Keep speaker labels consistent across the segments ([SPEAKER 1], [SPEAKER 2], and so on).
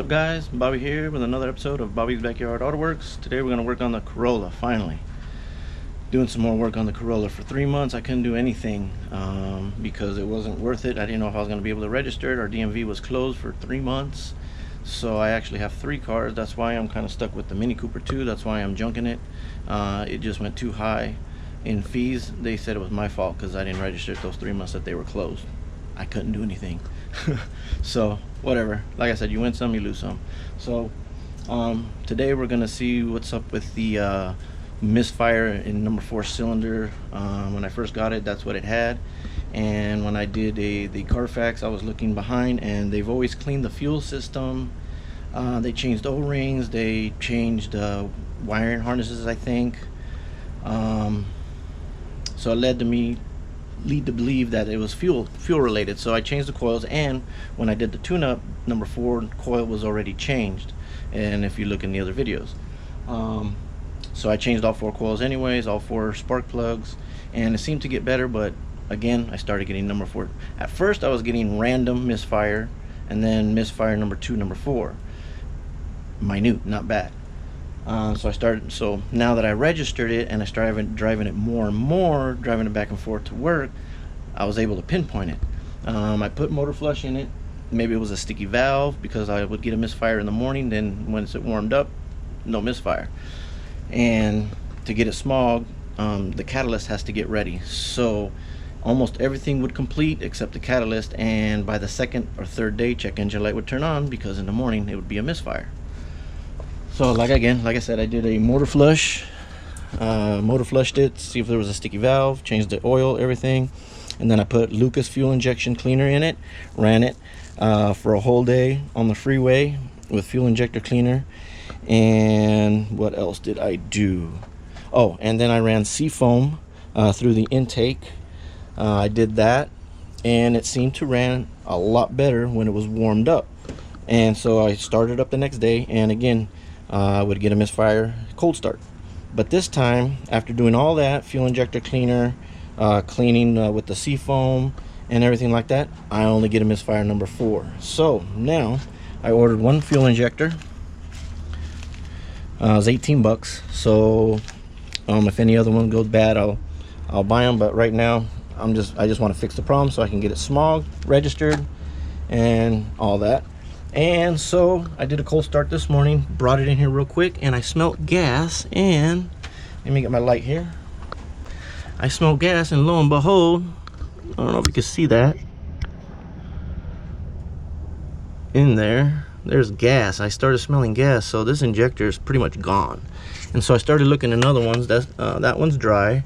[SPEAKER 1] up, guys? Bobby here with another episode of Bobby's Backyard Autoworks. Today we're going to work on the Corolla. Finally doing some more work on the Corolla. For 3 months I couldn't do anything because it wasn't worth it. I didn't know if I was going to be able to register it. Our DMV was closed for 3 months, so I actually have 3 cars. That's why I'm kind of stuck with the Mini Cooper 2. That's why I'm junking it. It just went too high in fees. They said it was my fault because I didn't register it those 3 months that they were closed. I couldn't do anything. So whatever, like I said, you win some, you lose some. So today we're gonna see what's up with the misfire in number 4 cylinder. When I first got it, that's what it had, and when I did the Carfax, I was looking behind, and they've always cleaned the fuel system. They changed O-rings, they changed wiring harnesses, I think. So it led to believe that it was fuel related. So I changed the coils, and when I did the tune-up, number 4 coil was already changed, and if you look in the other videos, so I changed all 4 coils anyways, all 4 spark plugs, and it seemed to get better. But again, I started getting number 4. At first I was getting random misfire, and then misfire number 2, number 4, minute, not bad. So now that I registered it and I started driving it more and more, driving it back and forth to work, I was able to pinpoint it. I put motor flush in it. Maybe it was a sticky valve, because I would get a misfire in the morning, then once it warmed up, no misfire. And to get it smog, the catalyst has to get ready. So almost everything would complete except the catalyst, and by the 2nd or 3rd day, check engine light would turn on, because in the morning it would be a misfire. So like I said, I did a motor flushed it, see if there was a sticky valve, changed the oil, everything, and then I put Lucas fuel injection cleaner in it, ran it for a whole day on the freeway with fuel injector cleaner. And what else did I do? Oh, and then I ran seafoam through the intake. I did that, and it seemed to run a lot better when it was warmed up. And so I started up the next day, and again, I would get a misfire cold start. But this time, after doing all that, fuel injector cleaner, cleaning with the seafoam and everything like that, I only get a misfire number 4. So now I ordered 1 fuel injector. It was 18 bucks. So if any other one goes bad, I'll buy them. But right now I just want to fix the problem so I can get it smog registered and all that. And so I did a cold start this morning, brought it in here real quick, and I smelled gas. And let me get my light here. I smelled gas, and lo and behold, I don't know if you can see that in there, there's gas. I started smelling gas, so this injector is pretty much gone. And so I started looking at other ones. That one's dry.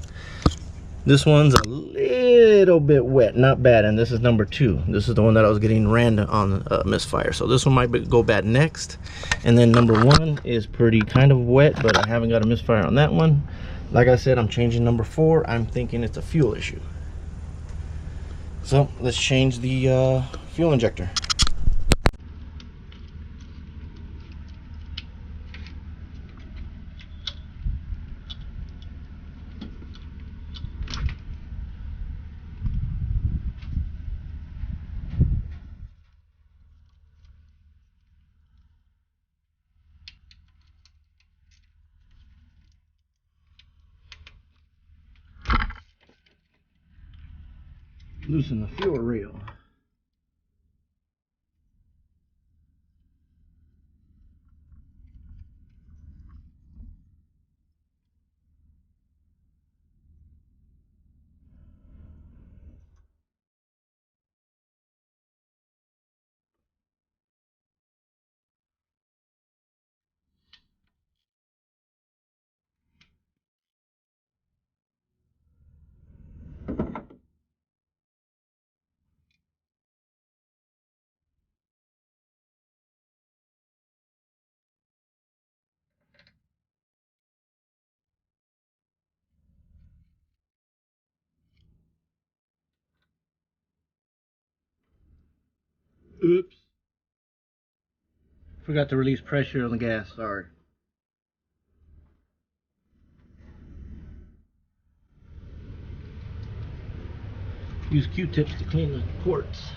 [SPEAKER 1] This one's a little bit wet, not bad, and this is number 2. This is the one that I was getting random on misfire. So this one might go bad next. And then number 1 is pretty kind of wet, but I haven't got a misfire on that one. Like I said, I'm changing number 4. I'm thinking it's a fuel issue. So let's change the fuel injector. Loosen the fuel reel. Oops. Forgot to release pressure on the gas, sorry. Use Q-tips to clean the ports.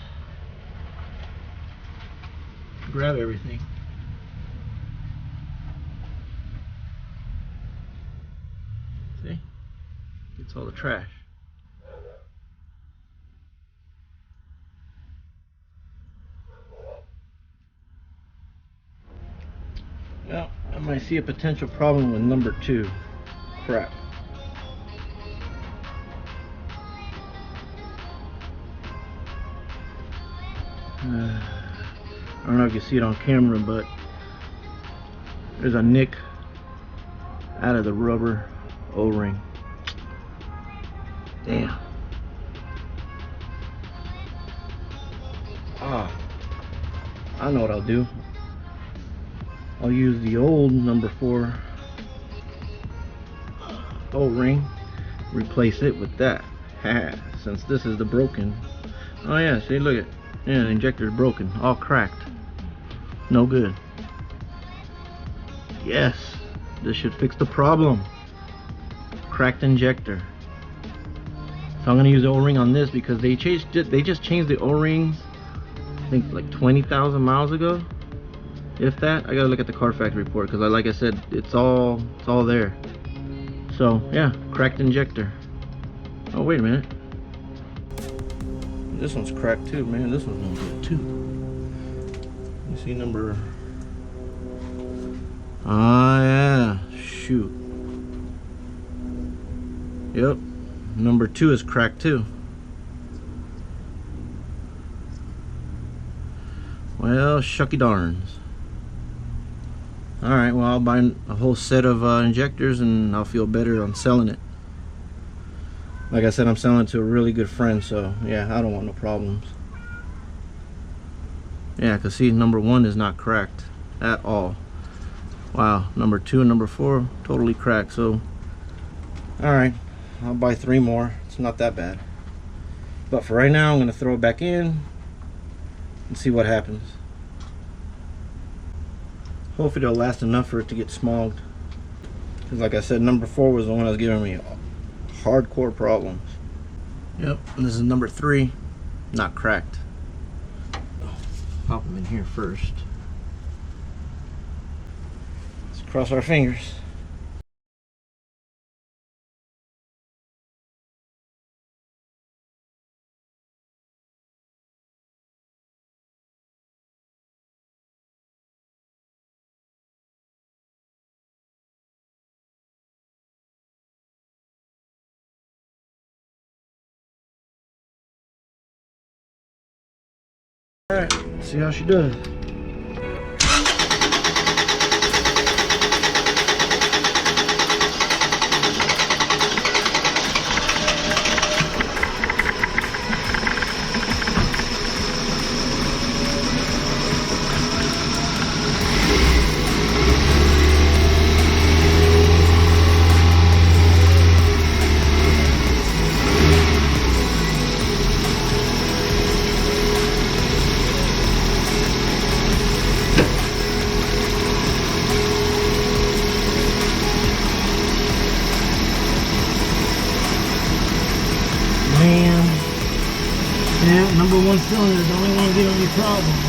[SPEAKER 1] Grab everything. Gets all the trash. Well, I might see a potential problem with number 2. Crap. I don't know if you see it on camera, but there's a nick out of the rubber O-ring. Damn. Ah, I know what I'll do. I'll use the old number 4 O-ring, replace it with that. Since this is the broken. Oh yeah, see, look at, yeah, the injector's broken, all cracked. No good. Yes, this should fix the problem. Cracked injector. So I'm gonna use the O-ring on this because they just changed the O-rings, I think like 20,000 miles ago, if that. I gotta look at the Carfax report because, like I said, it's all there. So yeah, cracked injector. Oh wait a minute, this one's cracked too, man. This one's no good too. You see number? Ah yeah, shoot. Yep, number 2 is cracked too. Well, shucky darns. Alright, well, I'll buy a whole set of injectors and I'll feel better on selling it. Like I said, I'm selling it to a really good friend, so yeah, I don't want no problems. Yeah, because see, number 1 is not cracked at all. Wow, number 2 and number 4 totally cracked. So alright, I'll buy 3 more. It's not that bad. But for right now, I'm going to throw it back in and see what happens. Hopefully it'll last enough for it to get smogged. Because like I said, number 4 was the one that was giving me hardcore problems. Yep, and this is number 3, not cracked. Pop them in here first. Let's cross our fingers. Alright, see how she does. Man, yeah, number 1 cylinder is the only one giving me problems.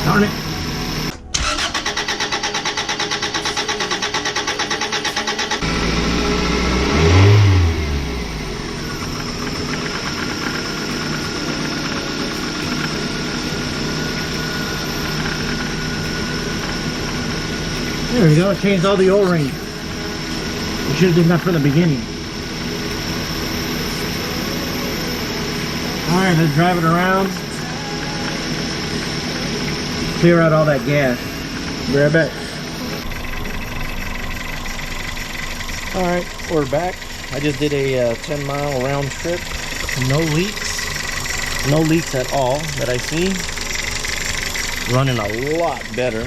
[SPEAKER 1] Darn it. There we go, it changed all the O-rings. We should have done that from the beginning. Alright, let's drive it around. Clear out all that gas. Be right back. Alright, we're back. I just did a 10-mile round trip. No leaks. No leaks at all that I see. Running a lot better.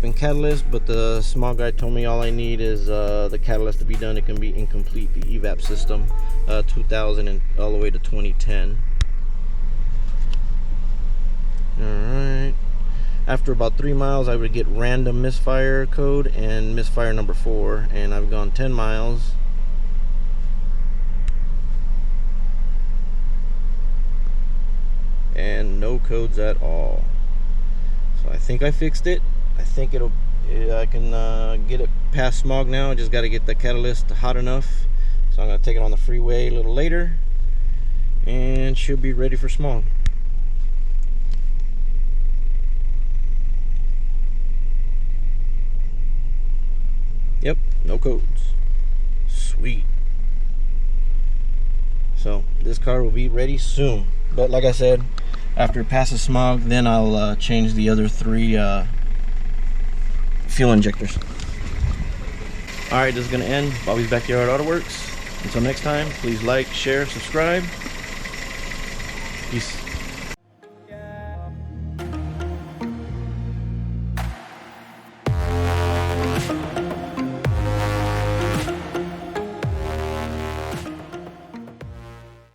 [SPEAKER 1] and catalyst, but the small guy told me all I need is the catalyst to be done. It can be incomplete, the evap system, 2000 and all the way to 2010. Alright, after about 3 miles I would get random misfire code and misfire number 4, and I've gone 10 miles. And no codes at all. So I think I fixed it. I think I can get it past smog now. I just got to get the catalyst hot enough. So I'm going to take it on the freeway a little later and should be ready for smog. Yep, no codes. Sweet. So this car will be ready soon. But like I said, after it passes smog, then I'll change the other 3 fuel injectors. Alright, this is going to end Bobby's Backyard Autoworks. Until next time, please like, share, subscribe. Peace.